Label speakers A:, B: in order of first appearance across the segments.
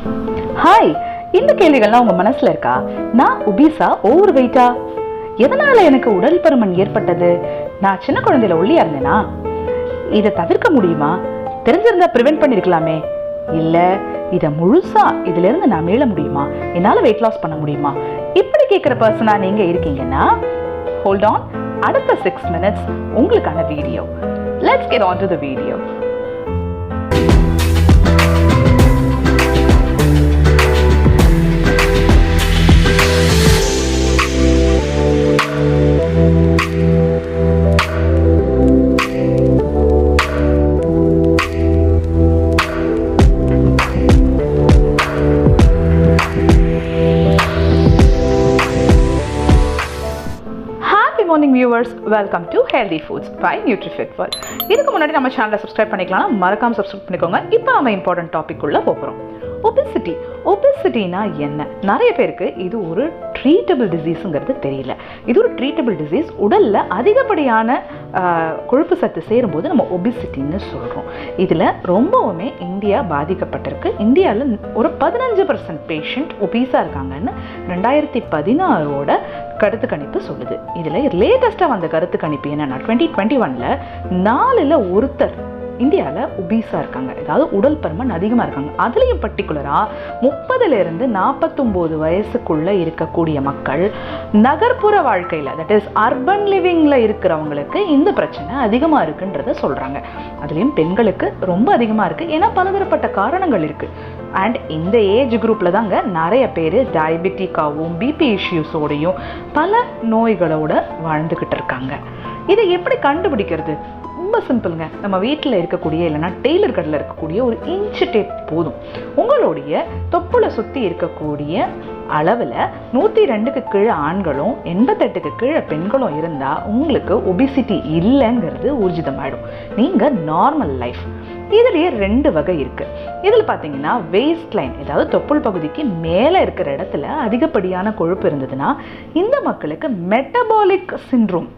A: Hi, இந்த கேள்விகள்லாம் உங்க மனசுல இருக்கா? நான் ஒபீஸா, ஓவர் வெயிட்டா? எதனால எனக்கு உடல் பருமன் ஏற்பட்டது? நான் சின்ன குழந்தையில ஒல்லியா இருந்தேனா? இதை தவிர்க்க முடியுமா? தெரிஞ்சிருந்தா ப்ரிவென்ட் பண்ணிருக்கலாமே. இல்ல இதை முழுசா இதுல இருந்து நான் மீள முடியுமா? என்னால வெயிட் லாஸ் பண்ண முடியுமா? இப்படி கேட்கிற பர்சனா நீங்க இருக்கீங்கன்னா ஹோல்ட் ஆன். அடுத்த 6 minutes உங்களுக்கான வீடியோ. Let's get on to the video. Morning viewers, welcome to healthy foods by Nutrifit world. இதுக்கு முன்னாடி நம்ம சேனலை சப்ஸ்கிரைப் பண்ணிக்கலாம், மறக்காம சப்ஸ்கிரைப் பண்ணிக்கோங்க. இப்போ நம்ம இம்பார்ட்டன்ட் டாபிக் உள்ள போகிறோம். ஒபிசிட்டி. ஒபிசிட்டினா என்ன? நிறைய பேருக்கு இது ஒரு ட்ரீட்டபிள் டிசீஸுங்கிறது தெரியல. இது ஒரு ட்ரீட்டபிள் டிசீஸ். உடலில் அதிகப்படியான கொழுப்பு சத்து சேரும்போது நம்ம ஒபிசிட்டின்னு சொல்கிறோம். இதில் ரொம்பவுமே இந்தியா பாதிக்கப்பட்டிருக்கு. இந்தியாவில் ஒரு 15% பேஷண்ட் ஒபீஸாக இருக்காங்கன்னு 2016 கருத்து கணிப்பு சொல்லுது. இதில் லேட்டஸ்ட்டாக வந்த கருத்து கணிப்பு என்னன்னா 2021 4ல் ஒருத்தர் இந்தியாவில் ஒபீஸாக இருக்காங்க, அதாவது உடல் பருமன் அதிகமாக இருக்காங்க. அதுலேயும் பர்டிகுலராக 30லேருந்து 49 வயசுக்குள்ளே இருக்கக்கூடிய மக்கள் நகர்ப்புற வாழ்க்கையில், தட் இஸ் அர்பன் லிவிங்கில் இருக்கிறவங்களுக்கு இந்த பிரச்சனை அதிகமாக இருக்குன்றத சொல்கிறாங்க. அதுலேயும் பெண்களுக்கு ரொம்ப அதிகமாக இருக்குது. ஏன்னா பலதரப்பட்ட காரணங்கள் இருக்குது. அண்ட் இந்த ஏஜ் குரூப்பில் தாங்க நிறைய பேர் டயபெட்டிக்காகவும் பிபி இஷ்யூஸோடையும் பல நோய்களோடு வாழ்ந்துக்கிட்டு இருக்காங்க. இதை எப்படி கண்டுபிடிக்கிறது? ரொம்ப சிம்பிளுங்க. நம்ம வீட்டில் இருக்கக்கூடிய இல்லைனா டெய்லர் கடையில் இருக்கக்கூடிய ஒரு இன்ச்சு டேப் போதும். உங்களுடைய தொப்புளை சுற்றி இருக்கக்கூடிய அளவில் 102க்கு கீழே ஆண்களும் 88க்கு கீழே பெண்களும் இருந்தால் உங்களுக்கு ஒபிசிட்டி இல்லைங்கிறது ஊர்ஜிதமாயிடும். நீங்கள் நார்மல் லைஃப். இதுலேயே 2 வகை இருக்குது. இதில் பார்த்தீங்கன்னா வேஸ்ட் லைன், அதாவது தொப்புள் பகுதிக்கு மேலே இருக்கிற இடத்துல அதிகப்படியான கொழுப்பு இருந்ததுன்னா இந்த மக்களுக்கு மெட்டபாலிக் சிண்ட்ரோம்,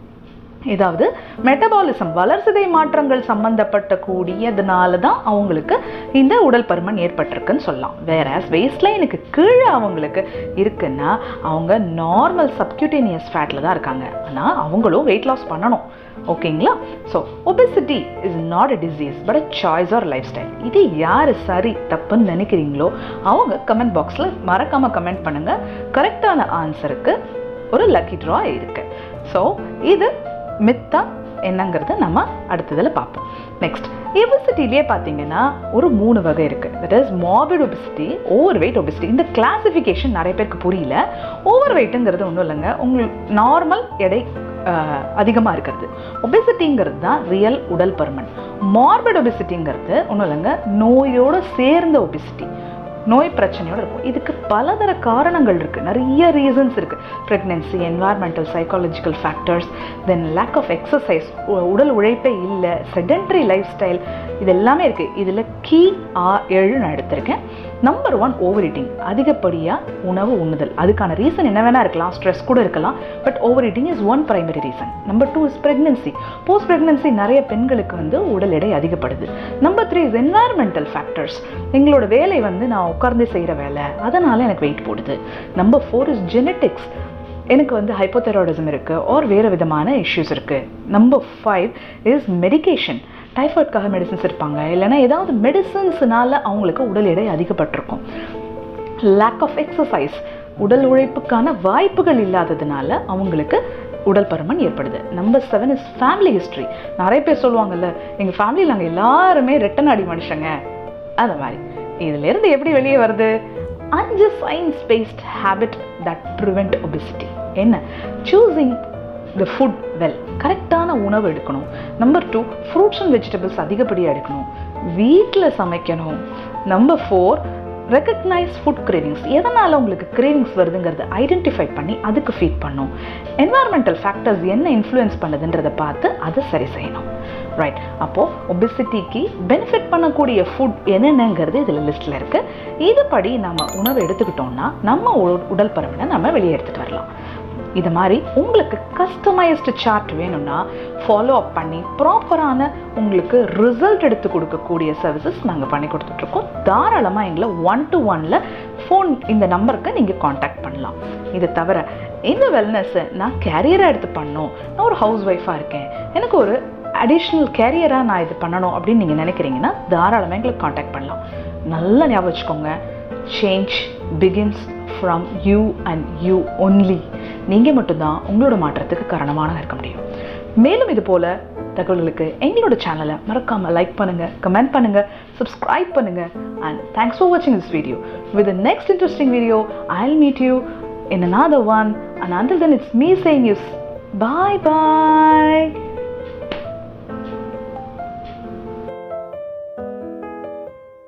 A: ஏதாவது மெட்டபாலிசம் வளர்சிதை மாற்றங்கள் சம்பந்தப்பட்ட கூடியதுனால தான் அவங்களுக்கு இந்த உடல் பருமன் ஏற்பட்டிருக்குன்னு சொல்லலாம். வேற வேஸ்ட் லைனுக்கு கீழே அவங்களுக்கு இருக்குன்னா அவங்க நார்மல் சப்கியூட்டேனியஸ் ஃபேட்டில் தான் இருக்காங்க. ஆனால் அவங்களும் வெயிட் லாஸ் பண்ணணும். ஓகேங்களா? So obesity is not a disease but a choice R life style. இது யார் சரி தப்புன்னு நினைக்கிறீங்களோ அவங்க கமெண்ட் பாக்ஸில் மறக்காமல் கமெண்ட் பண்ணுங்கள். கரெக்டான ஆன்சருக்கு ஒரு லக்கி ட்ரா இருக்குது. ஸோ இது மித்தா என்னங்கிறது நம்ம அடுத்ததில் பார்ப்போம். நெக்ஸ்ட், ஒபிசிட்டிலேயே பார்த்தீங்கன்னா ஒரு 3 வகை இருக்குது. That is மார்பிட் obesity, over weight obesity. இந்த கிளாசிஃபிகேஷன் நிறைய பேருக்கு புரியல. ஓவர் வெயிட்டுங்கிறது ஒன்றும் இல்லைங்க, உங்களுக்கு நார்மல் எடை அதிகமாக இருக்கிறது. ஒபிசிட்டிங்கிறது தான் ரியல் உடல் பருமன். மார்பிட் ஒபிசிட்டிங்கிறது ஒன்றும் இல்லைங்க, நோயோடு சேர்ந்த ஒபிசிட்டி, நோய் பிரச்சனையோடு இருக்கும். இதுக்கு பலதர காரணங்கள் இருக்குது, நிறைய ரீசன்ஸ் இருக்குது. Pregnancy, environmental, psychological factors, then lack of exercise, உடல் உழைப்பே இல்லை, செடென்ட்ரி லைஃப் ஸ்டைல், இது எல்லாமே இருக்குது. இதில் கீ 7 நான் எடுத்திருக்கேன். நம்பர் 1 ஓவர் ஈட்டிங், அதிகப்படியாக உணவு உண்ணுதல். அதுக்கான ரீசன் என்ன வேணா இருக்கலாம், ஸ்ட்ரெஸ் கூட இருக்கலாம், but over eating is one primary reason. Number 2 is pregnancy. Post pregnancy நிறைய பெண்களுக்கு உடல் எடை அதிகப்படுது. Number 3 is environmental factors. எங்களோட வேலை நான் உட்கார்ந்து செய்கிற வேலை, அதனால் எனக்கு வெயிட் போடுது. Number 4 is genetics. எனக்கு ஹைப்போதைராய்டிசம் இருக்குது ஆர் வேறு விதமான இஷ்யூஸ் இருக்குது. Number 5 is medication. டைஃபாய்டுக்காக மெடிசன்ஸ் இருப்பாங்க, இல்லைனா ஏதாவது மெடிசன்ஸ்னால அவங்களுக்கு உடல் எடை அதிகப்பட்டிருக்கும். லேக் ஆஃப் எக்ஸசைஸ், உடல் உழைப்புக்கான வாய்ப்புகள் இல்லாததுனால அவங்களுக்கு உடல் பருமன் ஏற்படுது. Number 7 is family history. நிறைய பேர் சொல்லுவாங்கல்ல, எங்கள் ஃபேமிலியில் நாங்கள் எல்லாருமே ரெட்டநாடி மனுஷங்க, அந்த மாதிரி. இதிலிருந்து எப்படி வெளியே வருது? 5 science paste habit that prevent obesity. என்ன? சூஸிங் த ஃபுட் வெல், கரெக்டான உணவு எடுக்கணும். நம்பர் 2 ஃப்ரூட்ஸ் அண்ட் வெஜிடபிள்ஸ் அதிகப்படியாக எடுக்கணும், வீட்டில் சமைக்கணும். Number 4 recognise food cravings. எதனால் உங்களுக்கு கிரேவிங்ஸ் வருதுங்கிறத ஐடென்டிஃபை பண்ணி அதுக்கு ஃபீட் பண்ணும். என்வாயர்மெண்டல் ஃபேக்டர்ஸ் என்ன இன்ஃப்ளூயன்ஸ் பண்ணுதுன்றதை பார்த்து அதை சரி செய்யணும். ரைட். அப்போது ஒபிசிட்டிக்கு பெனிஃபிட் பண்ணக்கூடிய ஃபுட் என்னென்னங்கிறது இதில் லிஸ்ட்டில் இருக்குது. இதுபடி நம்ம உணவு எடுத்துக்கிட்டோம்னா நம்ம உடல் பருமனை நம்ம வெளியே எடுத்துகிட்டு வரலாம். இது மாதிரி உங்களுக்கு கஸ்டமைஸ்டு சார்ட் வேணும்னா ஃபாலோ அப் பண்ணி ப்ராப்பரான உங்களுக்கு ரிசல்ட் எடுத்து கொடுக்கக்கூடிய சர்வீசஸ் நாங்கள் பண்ணி கொடுத்துட்ருக்கோம். தாராளமாக எங்களை 1-to-1 ஃபோன் இந்த நம்பருக்கு நீங்கள் காண்டாக்ட் பண்ணலாம். இதை தவிர இந்த வெல்னஸை நான் கேரியராக எடுத்து பண்ணணும், நான் ஒரு ஹவுஸ் ஒய்ஃபாக இருக்கேன், எனக்கு ஒரு அடிஷ்னல் கேரியராக நான் இது பண்ணணும் அப்படின்னு நீங்கள் நினைக்கிறீங்கன்னா தாராளமாக எங்களை காண்டாக்ட் பண்ணலாம். நல்லா ஞாபகம் வச்சுக்கோங்க, change begins from you and you only. நீங்கள் மட்டும்தான் உங்களோட மாற்றத்துக்கு காரணமாக இருக்க முடியும். மேலும் இது போல் தகவல்களுக்கு எங்களோட சேனலை மறக்காமல் லைக் பண்ணுங்கள், கமெண்ட் பண்ணுங்கள், சப்ஸ்கிரைப் பண்ணுங்கள். அண்ட் தேங்க்ஸ் ஃபார் வாட்சிங் this video. With the next interesting video, I'll meet you in another one. And until then, it's me saying you bye-bye.